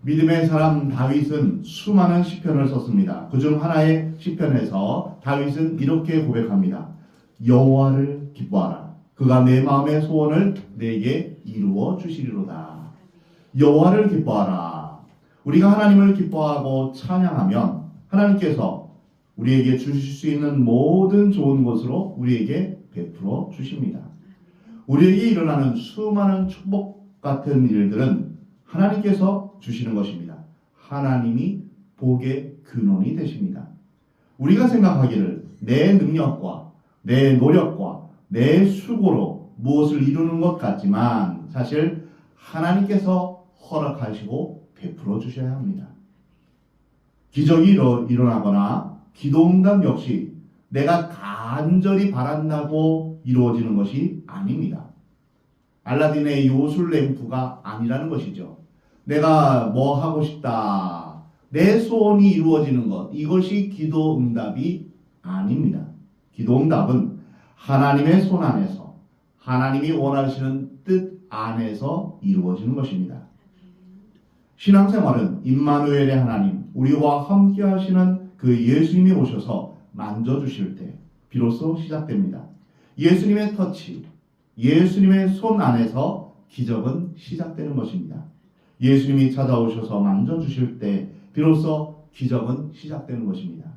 믿음의 사람 다윗은 수많은 시편을 썼습니다. 그중 하나의 시편에서 다윗은 이렇게 고백합니다. 여호와를 기뻐하라. 그가 내 마음의 소원을 내게 이루어 주시리로다. 여호와를 기뻐하라. 우리가 하나님을 기뻐하고 찬양하면 하나님께서 우리에게 주실 수 있는 모든 좋은 것으로 우리에게 베풀어 주십니다. 우리에게 일어나는 수많은 축복 같은 일들은 하나님께서 주시는 것입니다. 하나님이 복의 근원이 되십니다. 우리가 생각하기를 내 능력과 내 노력과 내 수고로 무엇을 이루는 것 같지만 사실 하나님께서 허락하시고 베풀어 주셔야 합니다. 기적이 일어나거나 기도응답 역시 내가 간절히 바란다고 이루어지는 것이 아닙니다. 알라딘의 요술 램프가 아니라는 것이죠. 내가 뭐 하고 싶다. 내 소원이 이루어지는 것. 이것이 기도응답이 아닙니다. 기도응답은 하나님의 손 안에서 하나님이 원하시는 뜻 안에서 이루어지는 것입니다. 신앙생활은 임마누엘의 하나님, 우리와 함께 하시는 그 예수님이 오셔서 만져주실 때 비로소 시작됩니다. 예수님의 터치, 예수님의 손 안에서 기적은 시작되는 것입니다. 예수님이 찾아오셔서 만져주실 때 비로소 기적은 시작되는 것입니다.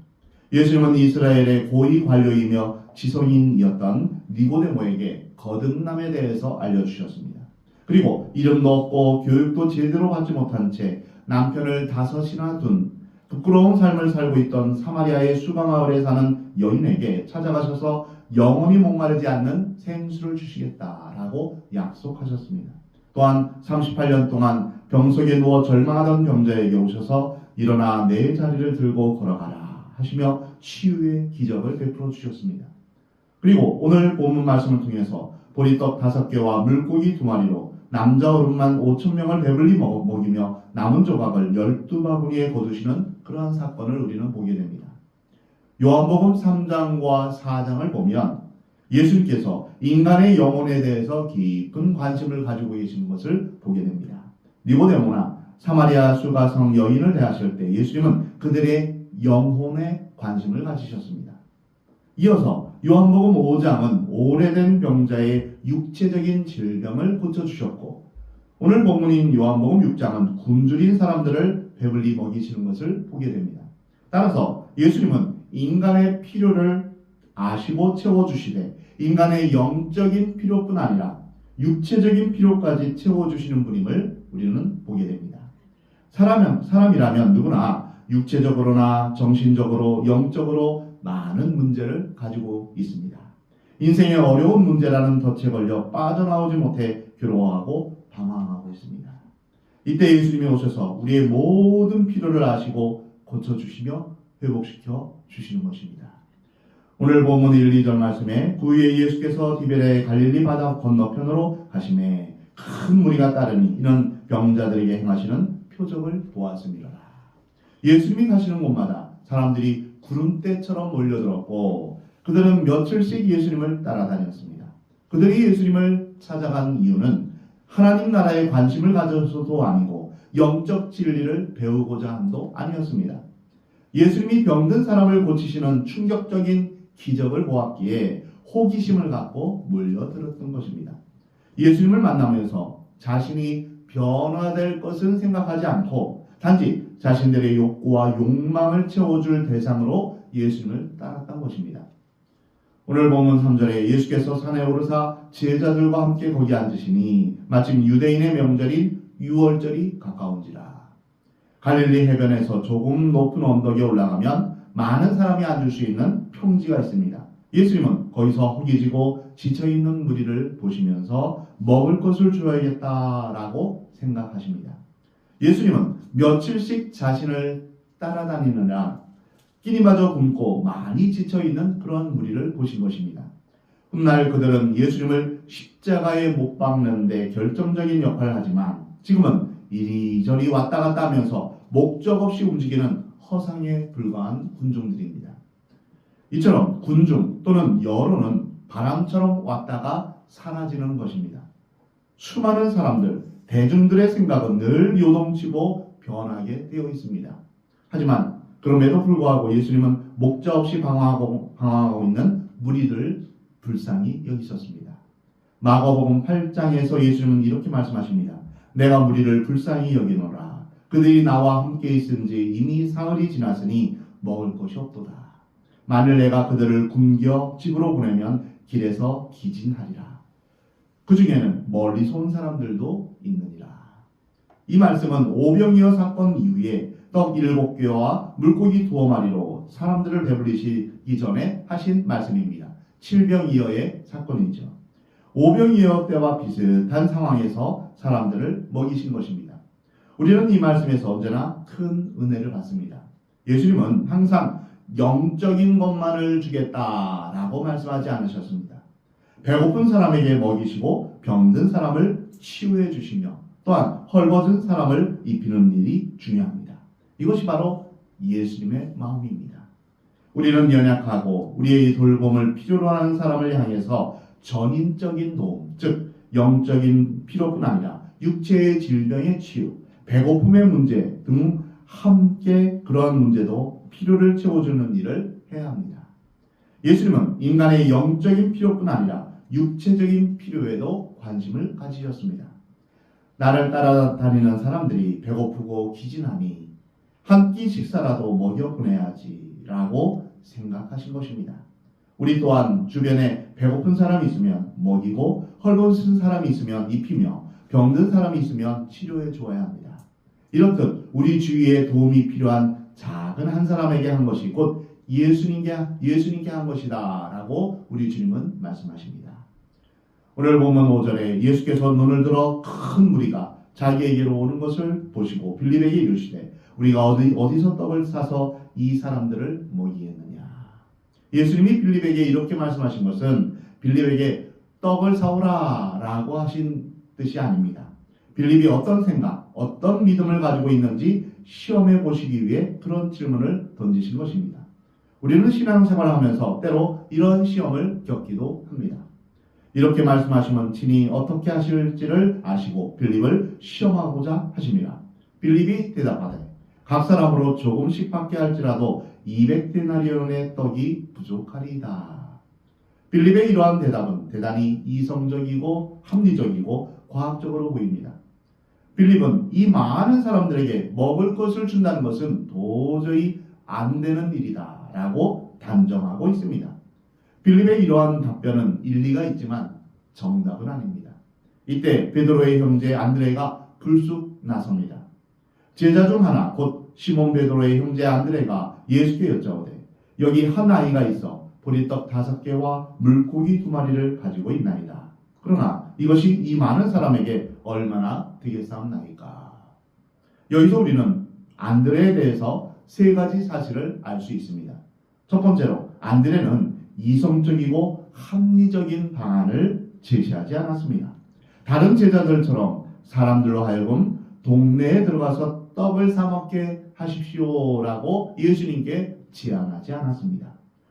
예수님은 이스라엘의 고위 관료이며 지성인이었던 니고데모에게 거듭남에 대해서 알려주셨습니다. 그리고 이름도 없고 교육도 제대로 받지 못한 채 남편을 5이나 둔 부끄러운 삶을 살고 있던 사마리아의 수강마을에 사는 여인에게 찾아가셔서 영원히 목마르지 않는 생수를 주시겠다라고 약속하셨습니다. 또한 38년 동안 병석에 누워 절망하던 병자에게 오셔서 일어나 내 자리를 들고 걸어가라 하시며 치유의 기적을 베풀어 주셨습니다. 그리고 오늘 본문 말씀을 통해서 보리떡 5개와 물고기 2마리로 남자 어른만 5,000명을 배불리 먹이며 남은 조각을 12바구니에 거두시는 그러한 사건을 우리는 보게 됩니다. 요한복음 3장과 4장을 보면 예수님께서 인간의 영혼에 대해서 깊은 관심을 가지고 계신 것을 보게 됩니다. 니고데모나 사마리아 수가성 여인을 대하실 때 예수님은 그들의 영혼에 관심을 가지셨습니다. 이어서 요한복음 5장은 오래된 병자의 육체적인 질병을 고쳐주셨고 오늘 본문인 요한복음 6장은 굶주린 사람들을 배불리 먹이시는 것을 보게 됩니다. 따라서 예수님은 인간의 필요를 아시고 채워주시되 인간의 영적인 필요뿐 아니라 육체적인 필요까지 채워주시는 분임을 우리는 보게 됩니다. 사람이라면 누구나 육체적으로나 정신적으로 영적으로 많은 문제를 가지고 있습니다. 인생의 어려운 문제라는 덫에 걸려 빠져나오지 못해 괴로워하고 방황하고 있습니다. 이때 예수님이 오셔서 우리의 모든 필요를 아시고 고쳐주시며 회복시켜 주시는 것입니다. 오늘 본문 1, 2절 말씀에 그 후에 예수께서 디베레 갈릴리 바다 건너편으로 가시매 큰 무리가 따르니 이는 병자들에게 행하시는 표적을 보았음이로라. 예수님이 가시는 곳마다 사람들이 구름대처럼 몰려들었고 그들은 며칠씩 예수님을 따라다녔습니다. 그들이 예수님을 찾아간 이유는 하나님 나라에 관심을 가져서도 아니고 영적 진리를 배우고자 함도 아니었습니다. 예수님이 병든 사람을 고치시는 충격적인 기적을 보았기에 호기심을 갖고 몰려들었던 것입니다. 예수님을 만나면서 자신이 변화될 것은 생각하지 않고 단지 자신들의 욕구와 욕망을 채워줄 대상으로 예수님을 따랐던 것입니다. 오늘 본문 3절에 예수께서 산에 오르사 제자들과 함께 거기 앉으시니 마침 유대인의 명절인 유월절이 가까운지라. 갈릴리 해변에서 조금 높은 언덕에 올라가면 많은 사람이 앉을 수 있는 평지가 있습니다. 예수님은 거기서 허기지고 지쳐있는 무리를 보시면서 먹을 것을 주어야겠다라고 생각하십니다. 예수님은 며칠씩 자신을 따라다니느라 끼니마저 굶고 많이 지쳐있는 그런 무리를 보신 것입니다. 훗날 그들은 예수님을 십자가에 못 박는 데 결정적인 역할을 하지만 지금은 이리저리 왔다 갔다 하면서 목적 없이 움직이는 허상에 불과한 군중들입니다. 이처럼 군중 또는 여론은 바람처럼 왔다가 사라지는 것입니다. 수많은 사람들, 대중들의 생각은 늘 요동치고 변하게 되어 있습니다. 하지만 그럼에도 불구하고 예수님은 목자 없이 방황하고 있는 무리들을 불쌍히 여기셨습니다. 마가복음 8장에서 예수님은 이렇게 말씀하십니다. 내가 무리를 불쌍히 여기노라. 그들이 나와 함께 있은지 이미 사흘이 지났으니 먹을 것이 없도다. 만일 내가 그들을 굶겨 집으로 보내면 길에서 기진하리라. 그 중에는 멀리서 온 사람들도 있느니라. 이 말씀은 오병이어 사건 이후에 떡 7개와 물고기 2마리로 사람들을 배불리시기 전에 하신 말씀입니다. 7병이어의 사건이죠. 오병이어 때와 비슷한 상황에서 사람들을 먹이신 것입니다. 우리는 이 말씀에서 언제나 큰 은혜를 받습니다. 예수님은 항상 영적인 것만을 주겠다라고 말씀하지 않으셨습니다. 배고픈 사람에게 먹이시고 병든 사람을 치유해 주시며 또한 헐벗은 사람을 입히는 일이 중요합니다. 이것이 바로 예수님의 마음입니다. 우리는 연약하고 우리의 돌봄을 필요로 하는 사람을 향해서 전인적인 도움, 즉 영적인 필요뿐 아니라 육체의 질병의 치유, 배고픔의 문제 등 함께 그러한 문제도 필요를 채워주는 일을 해야 합니다. 예수님은 인간의 영적인 필요뿐 아니라 육체적인 필요에도 관심을 가지셨습니다. 나를 따라다니는 사람들이 배고프고 기진하니 한 끼 식사라도 먹여 보내야지 라고 생각하신 것입니다. 우리 또한 주변에 배고픈 사람이 있으면 먹이고 헐벗은 사람이 있으면 입히며 병든 사람이 있으면 치료해 주어야 합니다. 이렇듯 우리 주위에 도움이 필요한 작은 한 사람에게 한 것이 곧 예수님께 한 것이다 라고 우리 주님은 말씀하십니다. 오늘 본문 5절에 예수께서 눈을 들어 큰 무리가 자기에게로 오는 것을 보시고 빌립에게 이르시되 우리가 어디서 떡을 사서 이 사람들을 먹이겠느냐. 예수님이 빌립에게 이렇게 말씀하신 것은 빌립에게 떡을 사오라 라고 하신 뜻이 아닙니다. 빌립이 어떤 생각, 어떤 믿음을 가지고 있는지 시험해 보시기 위해 그런 질문을 던지신 것입니다. 우리는 신앙생활을 하면서 때로 이런 시험을 겪기도 합니다. 이렇게 말씀하시면 친히 어떻게 하실지를 아시고 빌립을 시험하고자 하십니다. 빌립이 대답하되 각 사람으로 조금씩 받게 할지라도 200데나리온의 떡이 부족하리이다. 빌립의 이러한 대답은 대단히 이성적이고 합리적이고 과학적으로 보입니다. 빌립은 이 많은 사람들에게 먹을 것을 준다는 것은 도저히 안 되는 일이다 라고 단정하고 있습니다. 빌립의 이러한 답변은 일리가 있지만 정답은 아닙니다. 이때 베드로의 형제 안드레가 불쑥 나섭니다. 제자 중 하나 곧 시몬 베드로의 형제 안드레가 예수께 여짜오되 여기 한 아이가 있어 보리떡 5개와 물고기 2마리를 가지고 있나이다. 그러나 이것이 이 많은 사람에게 얼마나 되겠사옵나이까. 여기서 우리는 안드레에 대해서 3가지 사실을 알 수 있습니다. 첫 번째로 안드레는 이성적이고 합리적인 방안을 제시하지 않았습니다. 다른 제자들처럼 사람들로 하여금 동네에 들어가서 떡을 사 먹게 하십시오라고 예수님께 제안하지 않았습니다.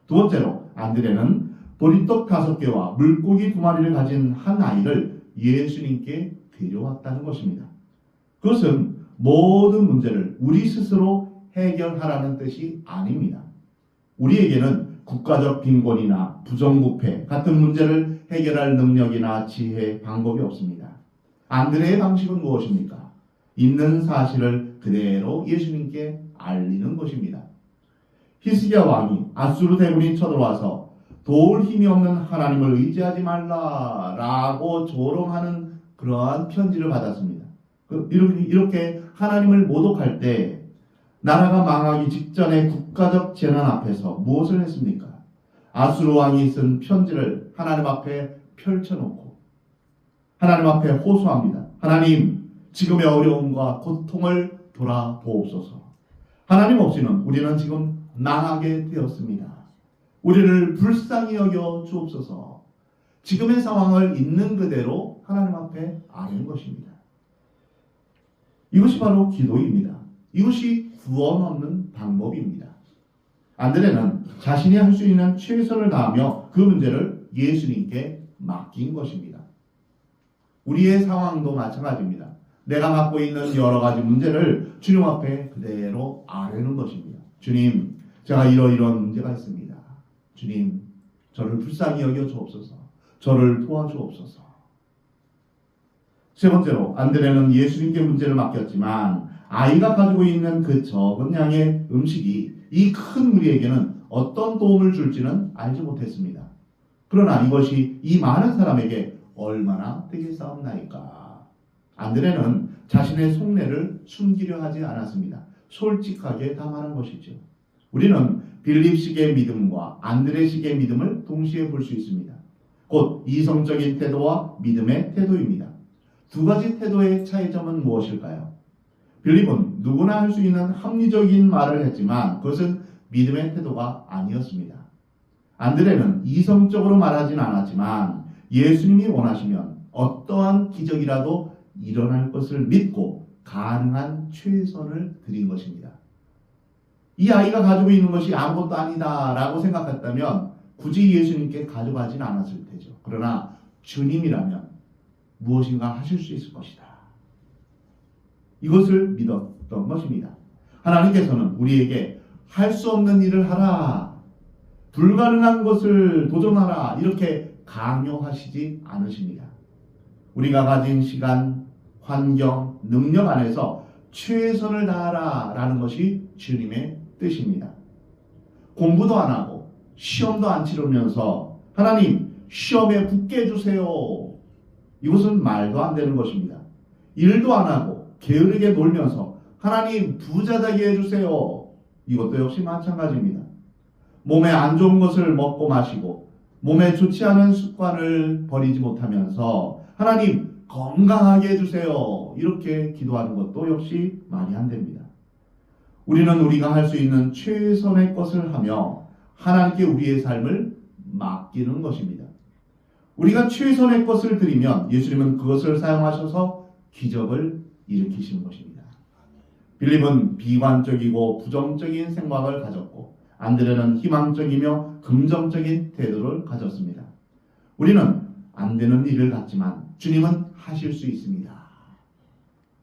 두 번째로 안드레는 보리떡 5개와 물고기 2마리를 가진 한 아이를 예수님께 데려왔다는 것입니다. 그것은 모든 문제를 우리 스스로 해결하라는 뜻이 아닙니다. 우리에게는 국가적 빈곤이나 부정부패 같은 문제를 해결할 능력이나 지혜, 방법이 없습니다. 안드레의 방식은 무엇입니까? 있는 사실을 그대로 예수님께 알리는 것입니다. 히스기야 왕이 아수르 대군이 쳐들어와서 도울 힘이 없는 하나님을 의지하지 말라라고 조롱하는 그러한 편지를 받았습니다. 이렇게 하나님을 모독할 때 나라가 망하기 직전에 국가적 재난 앞에서 무엇을 했습니까? 아수르 왕이 쓴 편지를 하나님 앞에 펼쳐놓고 하나님 앞에 호소합니다. 하나님, 지금의 어려움과 고통을 돌아보옵소서. 하나님 없이는 우리는 지금 망하게 되었습니다. 우리를 불쌍히 여겨 주옵소서. 지금의 상황을 있는 그대로 하나님 앞에 아는 것입니다. 이것이 바로 기도입니다. 이것이 구원 얻는 방법입니다. 안드레는 자신이 할 수 있는 최선을 다하며 그 문제를 예수님께 맡긴 것입니다. 우리의 상황도 마찬가지입니다. 내가 갖고 있는 여러 가지 문제를 주님 앞에 그대로 아뢰는 것입니다. 주님, 제가 이러이러한 문제가 있습니다. 주님, 저를 불쌍히 여겨 주옵소서. 저를 도와주옵소서. 세 번째로, 안드레는 예수님께 문제를 맡겼지만 아이가 가지고 있는 그 적은 양의 음식이 이 큰 무리에게는 어떤 도움을 줄지는 알지 못했습니다. 그러나 이것이 이 많은 사람에게 얼마나 되겠사옵나이까. 안드레는 자신의 속내를 숨기려 하지 않았습니다. 솔직하게 다 말한 것이죠. 우리는 빌립식의 믿음과 안드레식의 믿음을 동시에 볼 수 있습니다. 곧 이성적인 태도와 믿음의 태도입니다. 두 가지 태도의 차이점은 무엇일까요? 빌립은 누구나 할 수 있는 합리적인 말을 했지만 그것은 믿음의 태도가 아니었습니다. 안드레는 이성적으로 말하진 않았지만 예수님이 원하시면 어떠한 기적이라도 일어날 것을 믿고 가능한 최선을 드린 것입니다. 이 아이가 가지고 있는 것이 아무것도 아니다라고 생각했다면 굳이 예수님께 가져가진 않았을 테죠. 그러나 주님이라면 무엇인가 하실 수 있을 것이다. 이것을 믿었던 것입니다. 하나님께서는 우리에게 할 수 없는 일을 하라, 불가능한 것을 도전하라 이렇게 강요하시지 않으십니다. 우리가 가진 시간, 환경, 능력 안에서 최선을 다하라 라는 것이 주님의 뜻입니다. 공부도 안 하고 시험도 안 치르면서 하나님 시험에 붙게 해주세요. 이것은 말도 안 되는 것입니다. 일도 안 하고 게으르게 놀면서 하나님 부자 되게 해주세요. 이것도 역시 마찬가지입니다. 몸에 안 좋은 것을 먹고 마시고 몸에 좋지 않은 습관을 버리지 못하면서 하나님 건강하게 해주세요. 이렇게 기도하는 것도 역시 말이 안 됩니다. 우리는 우리가 할 수 있는 최선의 것을 하며 하나님께 우리의 삶을 맡기는 것입니다. 우리가 최선의 것을 드리면 예수님은 그것을 사용하셔서 기적을 일으키시는 것입니다. 빌립은 비관적이고 부정적인 생각을 가졌고 안드레는 희망적이며 긍정적인 태도를 가졌습니다. 우리는 안 되는 일을 갖지만 주님은 하실 수 있습니다.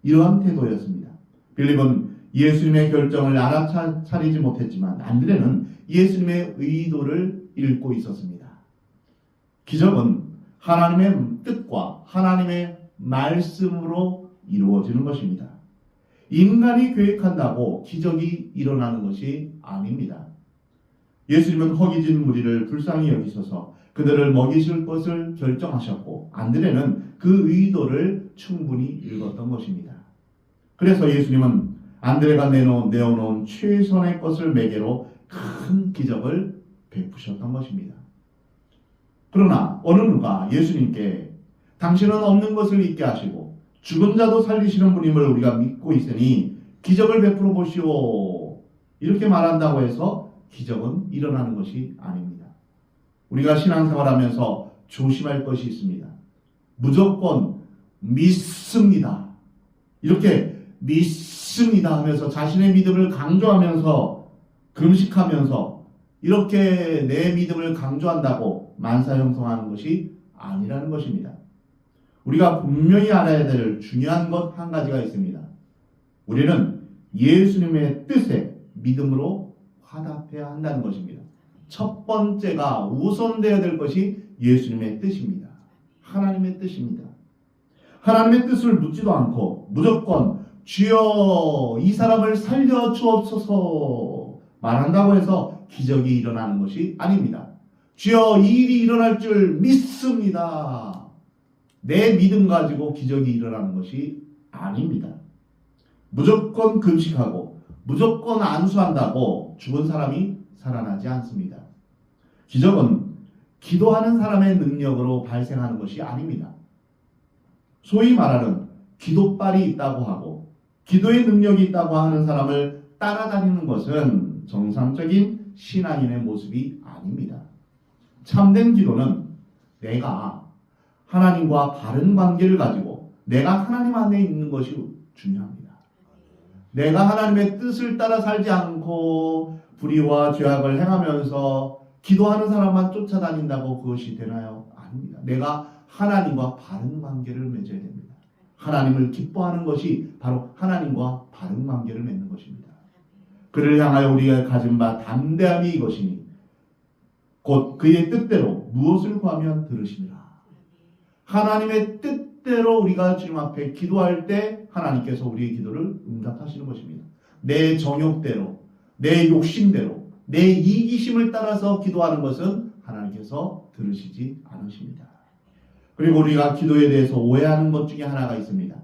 이러한 태도였습니다. 빌립은 예수님의 결정을 알아차리지 못했지만 안드레는 예수님의 의도를 읽고 있었습니다. 기적은 하나님의 뜻과 하나님의 말씀으로 이루어지는 것입니다. 인간이 계획한다고 기적이 일어나는 것이 아닙니다. 예수님은 허기진 무리를 불쌍히 여기셔서 그들을 먹이실 것을 결정하셨고 안드레는 그 의도를 충분히 읽었던 것입니다. 그래서 예수님은 안드레가 내어놓은 최선의 것을 매개로 큰 기적을 베푸셨던 것입니다. 그러나 어느 누가 예수님께 당신은 없는 것을 있게 하시고 죽은 자도 살리시는 분임을 우리가 믿고 있으니 기적을 베풀어 보시오. 이렇게 말한다고 해서 기적은 일어나는 것이 아닙니다. 우리가 신앙생활하면서 조심할 것이 있습니다. 무조건 믿습니다. 이렇게 믿습니다 하면서 자신의 믿음을 강조하면서 금식하면서 이렇게 내 믿음을 강조한다고 만사형통하는 것이 아니라는 것입니다. 우리가 분명히 알아야 될 중요한 것 한 가지가 있습니다. 우리는 예수님의 뜻에 믿음으로 화답해야 한다는 것입니다. 첫 번째가 우선되어야 될 것이 예수님의 뜻입니다. 하나님의 뜻입니다. 하나님의 뜻을 묻지도 않고 무조건 주여 이 사람을 살려주옵소서 말한다고 해서 기적이 일어나는 것이 아닙니다. 주여 이 일이 일어날 줄 믿습니다. 내 믿음 가지고 기적이 일어나는 것이 아닙니다. 무조건 금식하고 무조건 안수한다고 죽은 사람이 살아나지 않습니다. 기적은 기도하는 사람의 능력으로 발생하는 것이 아닙니다. 소위 말하는 기도빨이 있다고 하고 기도의 능력이 있다고 하는 사람을 따라다니는 것은 정상적인 신앙인의 모습이 아닙니다. 참된 기도는 내가 하나님과 바른 관계를 가지고 내가 하나님 안에 있는 것이 중요합니다. 내가 하나님의 뜻을 따라 살지 않고 불의와 죄악을 행하면서 기도하는 사람만 쫓아다닌다고 그것이 되나요? 아닙니다. 내가 하나님과 바른 관계를 맺어야 됩니다. 하나님을 기뻐하는 것이 바로 하나님과 바른 관계를 맺는 것입니다. 그를 향하여 우리가 가진 바 담대함이 이것이니 곧 그의 뜻대로 무엇을 구하면 들으시니라. 하나님의 뜻대로 우리가 주님 앞에 기도할 때 하나님께서 우리의 기도를 응답하시는 것입니다. 내 정욕대로, 내 욕심대로, 내 이기심을 따라서 기도하는 것은 하나님께서 들으시지 않으십니다. 그리고 우리가 기도에 대해서 오해하는 것 중에 하나가 있습니다.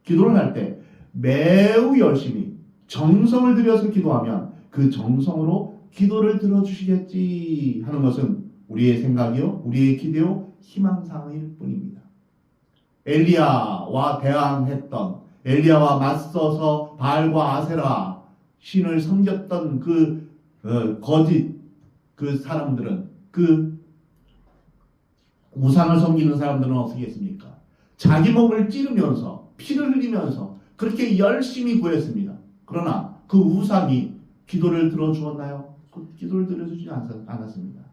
기도를 할 때 매우 열심히 정성을 들여서 기도하면 그 정성으로 기도를 들어주시겠지 하는 것은 우리의 생각이요, 우리의 기대요, 희망사항일 뿐입니다. 엘리야와 대항했던, 엘리야와 맞서서 바알과 아세라 신을 섬겼던 그 거짓 그 사람들은, 그 우상을 섬기는 사람들은 어떻게 했습니까? 자기 몸을 찌르면서 피를 흘리면서 그렇게 열심히 구했습니다. 그러나 그 우상이 기도를 들어주었나요? 그 기도를 들어주지 않았습니다.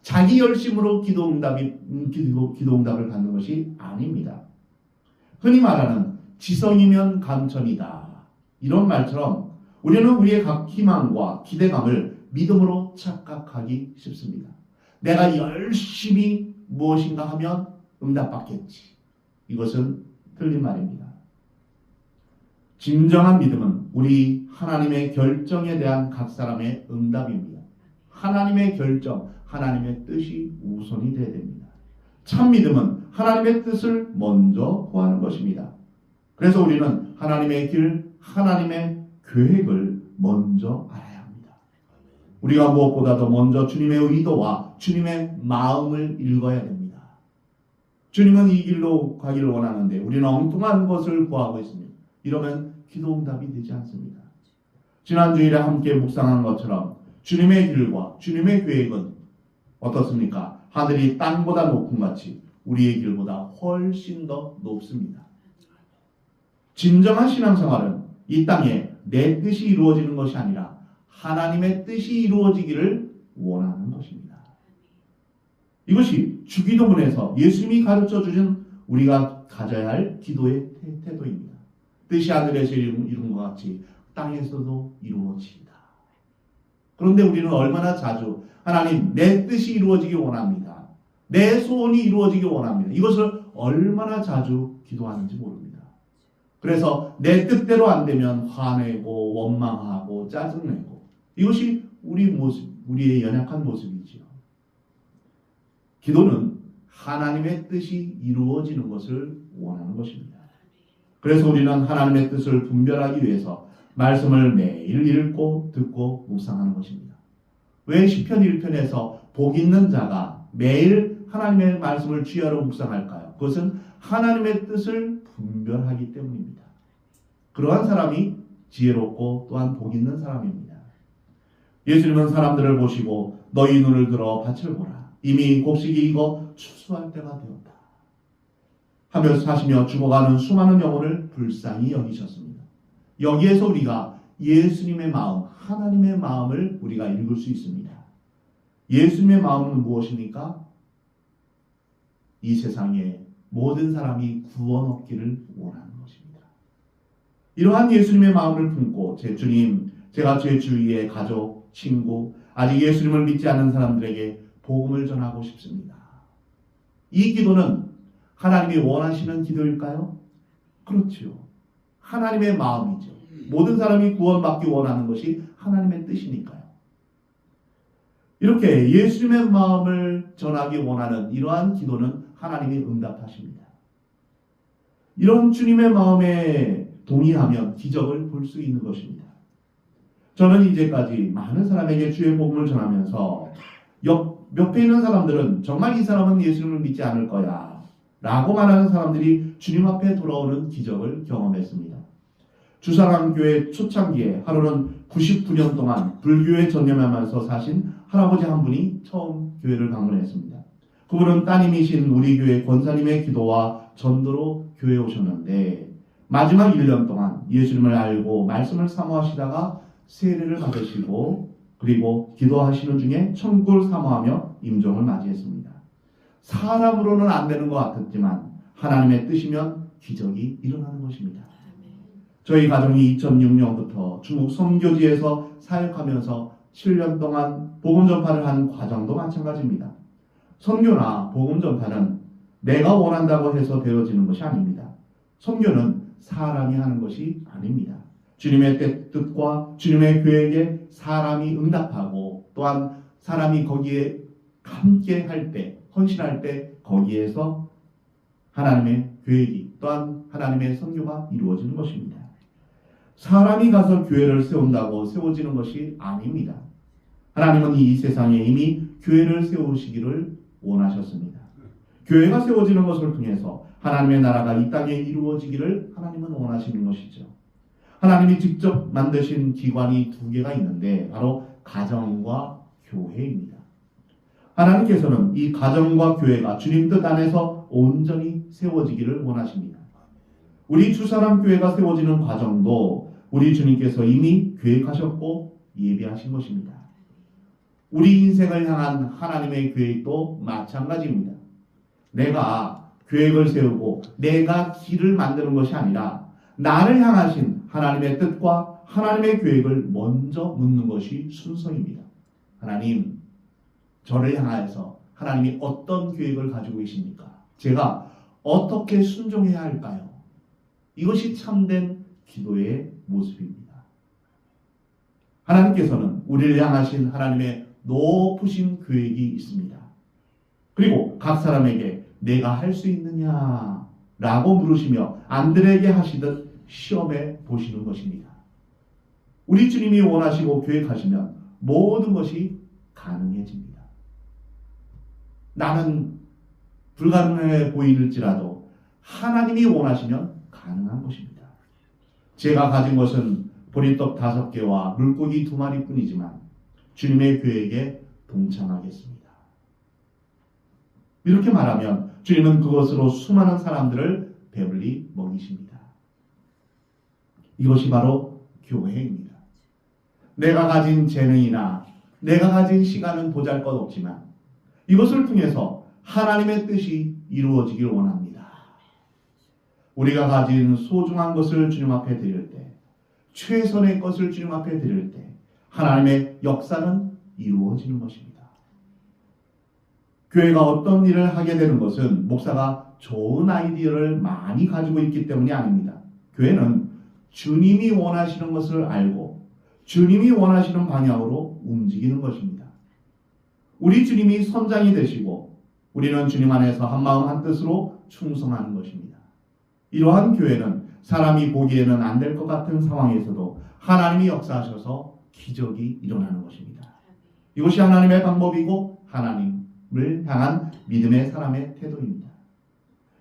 자기 열심으로 기도 응답을 받는 것이 아닙니다. 흔히 말하는 지성이면 감천이다, 이런 말처럼 우리는 우리의 각 희망과 기대감을 믿음으로 착각하기 쉽습니다. 내가 열심히 무엇인가 하면 응답받겠지. 이것은 틀린 말입니다. 진정한 믿음은 우리 하나님의 결정에 대한 각 사람의 응답입니다. 하나님의 결정, 하나님의 뜻이 우선이 되어야 됩니다. 참 믿음은 하나님의 뜻을 먼저 구하는 것입니다. 그래서 우리는 하나님의 길, 하나님의 계획을 먼저 알아야 합니다. 우리가 무엇보다도 먼저 주님의 의도와 주님의 마음을 읽어야 됩니다. 주님은 이 길로 가기를 원하는데 우리는 엉뚱한 것을 구하고 있습니다. 이러면 기도 응답이 되지 않습니다. 지난 주일에 함께 묵상한 것처럼 주님의 길과 주님의 계획은 어떻습니까? 하늘이 땅보다 높은 같이 우리의 길보다 훨씬 더 높습니다. 진정한 신앙생활은 이 땅에 내 뜻이 이루어지는 것이 아니라 하나님의 뜻이 이루어지기를 원하는 것입니다. 이것이 주기도문에서 예수님이 가르쳐 주신 우리가 가져야 할 기도의 태도입니다. 뜻이 하늘에서 이룬 것 같이 땅에서도 이루어지이다. 그런데 우리는 얼마나 자주 하나님, 내 뜻이 이루어지기 원합니다, 내 소원이 이루어지기 원합니다, 이것을 얼마나 자주 기도하는지 모릅니다. 그래서 내 뜻대로 안 되면 화내고 원망하고 짜증내고, 이것이 우리의 연약한 모습이지요. 기도는 하나님의 뜻이 이루어지는 것을 원하는 것입니다. 그래서 우리는 하나님의 뜻을 분별하기 위해서 말씀을 매일 읽고 듣고 묵상하는 것입니다. 왜 시편 1편에서 복 있는 자가 매일 하나님의 말씀을 주야로 묵상할까요? 그것은 하나님의 뜻을 분별하기 때문입니다. 그러한 사람이 지혜롭고 또한 복 있는 사람입니다. 예수님은 사람들을 보시고 너희 눈을 들어 밭을 보라. 이미 곡식이 익어 추수할 때가 되었다 하며 사시며 죽어가는 수많은 영혼을 불쌍히 여기셨습니다. 여기에서 우리가 예수님의 마음, 하나님의 마음을 우리가 읽을 수 있습니다. 예수님의 마음은 무엇입니까? 이 세상에 모든 사람이 구원 얻기를 원하는 것입니다. 이러한 예수님의 마음을 품고 제 주님, 제가 제 주위의 가족, 친구, 아직 예수님을 믿지 않는 사람들에게 복음을 전하고 싶습니다. 이 기도는 하나님이 원하시는 기도일까요? 그렇지요. 하나님의 마음이죠. 모든 사람이 구원받기 원하는 것이 하나님의 뜻이니까요. 이렇게 예수님의 마음을 전하기 원하는 이러한 기도는 하나님이 응답하십니다. 이런 주님의 마음에 동의하면 기적을 볼 수 있는 것입니다. 저는 이제까지 많은 사람에게 주의 복음을 전하면서 옆에 있는 사람들은 정말 이 사람은 예수님을 믿지 않을 거야 라고 말하는 사람들이 주님 앞에 돌아오는 기적을 경험했습니다. 주사랑교회 초창기에 하루는 99년 동안 불교에 전념하면서 사신 할아버지 한 분이 처음 교회를 방문했습니다. 그분은 따님이신 우리 교회 권사님의 기도와 전도로 교회에 오셨는데 마지막 1년 동안 예수님을 알고 말씀을 사모하시다가 세례를 받으시고 그리고 기도하시는 중에 천국을 사모하며 임종을 맞이했습니다. 사람으로는 안 되는 것 같았지만 하나님의 뜻이면 기적이 일어나는 것입니다. 저희 가정이 2006년부터 중국 선교지에서 사역하면서 7년 동안 복음 전파를 한 과정도 마찬가지입니다. 선교나 복음 전파는 내가 원한다고 해서 되어지는 것이 아닙니다. 선교는 사람이 하는 것이 아닙니다. 주님의 뜻과 주님의 계획에 사람이 응답하고 또한 사람이 거기에 함께 할 때, 헌신할 때 거기에서 하나님의 계획이 또한 하나님의 선교가 이루어지는 것입니다. 사람이 가서 교회를 세운다고 세워지는 것이 아닙니다. 하나님은 이 세상에 이미 교회를 세우시기를 원하셨습니다. 교회가 세워지는 것을 통해서 하나님의 나라가 이 땅에 이루어지기를 하나님은 원하시는 것이죠. 하나님이 직접 만드신 기관이 두 개가 있는데 바로 가정과 교회입니다. 하나님께서는 이 가정과 교회가 주님 뜻 안에서 온전히 세워지기를 원하십니다. 우리 주사람 교회가 세워지는 과정도 우리 주님께서 이미 계획하셨고 예비하신 것입니다. 우리 인생을 향한 하나님의 계획도 마찬가지입니다. 내가 계획을 세우고 내가 길을 만드는 것이 아니라 나를 향하신 하나님의 뜻과 하나님의 계획을 먼저 묻는 것이 순서입니다. 하나님, 저를 향하여서 하나님이 어떤 계획을 가지고 계십니까? 제가 어떻게 순종해야 할까요? 이것이 참된 기도의 모습입니다. 하나님께서는 우리를 향하신 하나님의 높으신 계획이 있습니다. 그리고 각 사람에게 내가 할 수 있느냐 라고 물으시며 안들에게 하시듯 시험해 보시는 것입니다. 우리 주님이 원하시고 계획하시면 모든 것이 가능해집니다. 나는 불가능해 보일지라도 하나님이 원하시면 가능한 것입니다. 제가 가진 것은 보리떡 5개와 물고기 2마리 뿐이지만 주님의 계획에 동참하겠습니다. 이렇게 말하면 주님은 그것으로 수많은 사람들을 배불리 먹이십니다. 이것이 바로 교회입니다. 내가 가진 재능이나 내가 가진 시간은 보잘것없지만 이것을 통해서 하나님의 뜻이 이루어지길 원합니다. 우리가 가진 소중한 것을 주님 앞에 드릴 때, 최선의 것을 주님 앞에 드릴 때 하나님의 역사는 이루어지는 것입니다. 교회가 어떤 일을 하게 되는 것은 목사가 좋은 아이디어를 많이 가지고 있기 때문이 아닙니다. 교회는 주님이 원하시는 것을 알고 주님이 원하시는 방향으로 움직이는 것입니다. 우리 주님이 선장이 되시고 우리는 주님 안에서 한마음 한뜻으로 충성하는 것입니다. 이러한 교회는 사람이 보기에는 안 될 것 같은 상황에서도 하나님이 역사하셔서 기적이 일어나는 것입니다. 이것이 하나님의 방법이고 하나님을 향한 믿음의 사람의 태도입니다.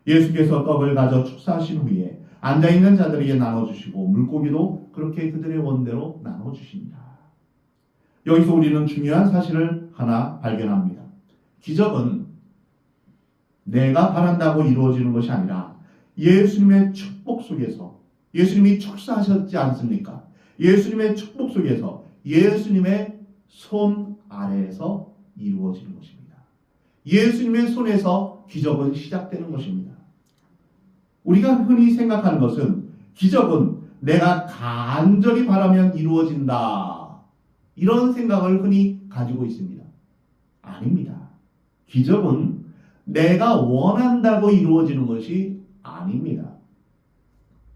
예수께서 떡을 가져 축사하신 후에 앉아있는 자들에게 나눠주시고 물고기도 그렇게 그들의 원대로 나눠주십니다. 여기서 우리는 중요한 사실을 하나 발견합니다. 기적은 내가 바란다고 이루어지는 것이 아니라 예수님의 축복 속에서, 예수님이 축사하셨지 않습니까? 예수님의 축복 속에서 예수님의 손 아래에서 이루어지는 것입니다. 예수님의 손에서 기적은 시작되는 것입니다. 우리가 흔히 생각하는 것은 기적은 내가 간절히 바라면 이루어진다, 이런 생각을 흔히 가지고 있습니다. 아닙니다. 기적은 내가 원한다고 이루어지는 것이 아닙니다.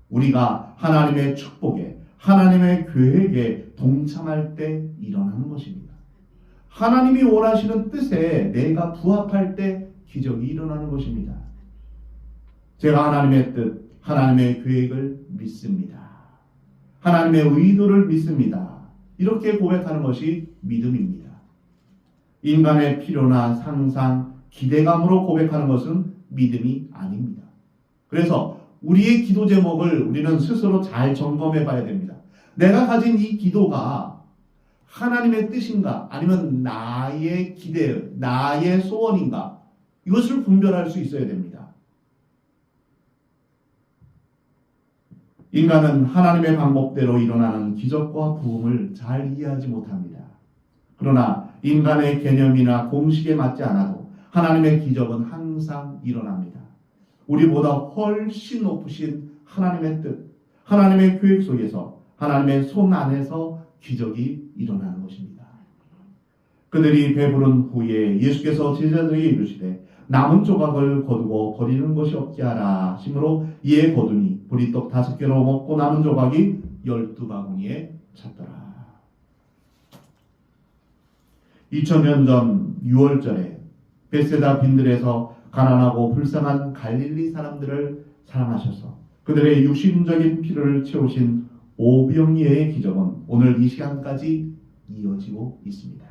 우리가 하나님의 축복에, 하나님의 계획에 동참할 때 일어나는 것입니다. 하나님이 원하시는 뜻에 내가 부합할 때 기적이 일어나는 것입니다. 제가 하나님의 뜻, 하나님의 계획을 믿습니다. 하나님의 의도를 믿습니다. 이렇게 고백하는 것이 믿음입니다. 인간의 필요나 상상, 기대감으로 고백하는 것은 믿음이 아닙니다. 그래서 우리의 기도 제목을 우리는 스스로 잘 점검해 봐야 됩니다. 내가 가진 이 기도가 하나님의 뜻인가 아니면 나의 기대, 나의 소원인가, 이것을 분별할 수 있어야 됩니다. 인간은 하나님의 방법대로 일어나는 기적과 부흥을 잘 이해하지 못합니다. 그러나 인간의 개념이나 공식에 맞지 않아도 하나님의 기적은 항상 일어납니다. 우리보다 훨씬 높으신 하나님의 뜻, 하나님의 계획 속에서 하나님의 손 안에서 기적이 일어나는 것입니다. 그들이 배부른 후에 예수께서 제자들에게 이르시되 남은 조각을 거두고 버리는 것이 없게 하라 하심으로 이에 거두니 보리떡 5개로 먹고 남은 조각이 12바구니에 찼더라. 2000년 전 6월절에 벳세다 빈들에서 가난하고 불쌍한 갈릴리 사람들을 사랑하셔서 그들의 육신적인 필요를 채우신 오병이어의 기적은 오늘 이 시간까지 이어지고 있습니다.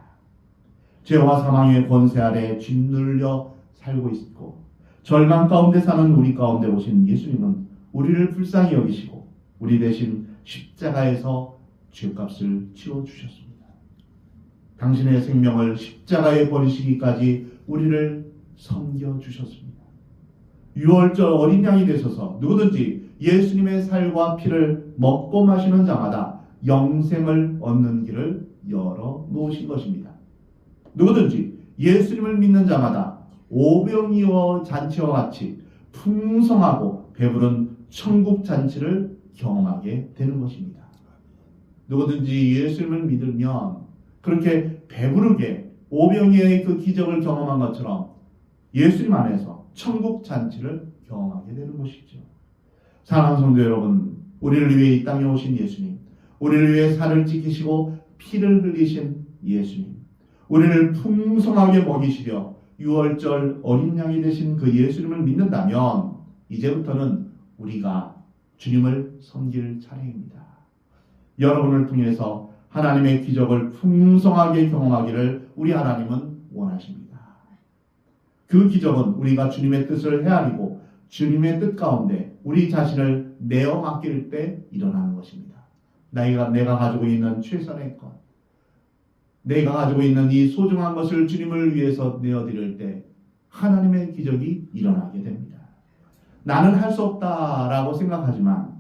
죄와 사망의 권세 아래 짓눌려 살고 있고 절망 가운데 사는 우리 가운데 오신 예수님은 우리를 불쌍히 여기시고 우리 대신 십자가에서 죄값을 치워주셨습니다. 당신의 생명을 십자가에 버리시기까지 우리를 섬겨주셨습니다. 6월절 어린 양이 되셔서 누구든지 예수님의 살과 피를 먹고 마시는 자마다 영생을 얻는 길을 열어놓으신 것입니다. 누구든지 예수님을 믿는 자마다 오병이어 잔치와 같이 풍성하고 배부른 천국 잔치를 경험하게 되는 것입니다. 누구든지 예수님을 믿으면 그렇게 배부르게 오병이어의 그 기적을 경험한 것처럼 예수님 안에서 천국 잔치를 경험하게 되는 것이죠. 사랑하는 성도 여러분, 우리를 위해 이 땅에 오신 예수님, 우리를 위해 살을 지키시고 피를 흘리신 예수님, 우리를 풍성하게 먹이시려 6월절 어린 양이 되신 그 예수님을 믿는다면 이제부터는 우리가 주님을 섬길 차례입니다. 여러분을 통해서 하나님의 기적을 풍성하게 경험하기를 우리 하나님은 원하십니다. 그 기적은 우리가 주님의 뜻을 헤아리고 주님의 뜻 가운데 우리 자신을 내어 맡길 때 일어나는 것입니다. 내가 가지고 있는 최선의 것, 내가 가지고 있는 이 소중한 것을 주님을 위해서 내어드릴 때 하나님의 기적이 일어나게 됩니다. 나는 할 수 없다라고 생각하지만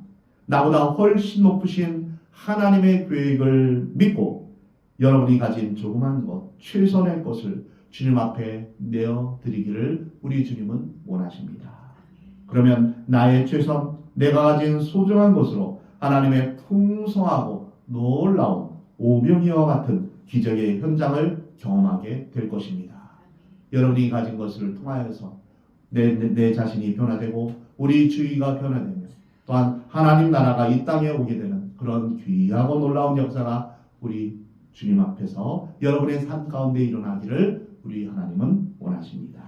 나보다 훨씬 높으신 하나님의 계획을 믿고 여러분이 가진 조그만 것, 최선의 것을 주님 앞에 내어드리기를 우리 주님은 원하십니다. 그러면 나의 최선, 내가 가진 소중한 것으로 하나님의 풍성하고 놀라운 오병이어와 같은 기적의 현장을 경험하게 될 것입니다. 여러분이 가진 것을 통하여서 내 자신이 변화되고 우리 주위가 변화되며 또한 하나님 나라가 이 땅에 오게 되는 그런 귀하고 놀라운 역사가 우리 주님 앞에서 여러분의 삶 가운데 일어나기를 우리 하나님은 원하십니다.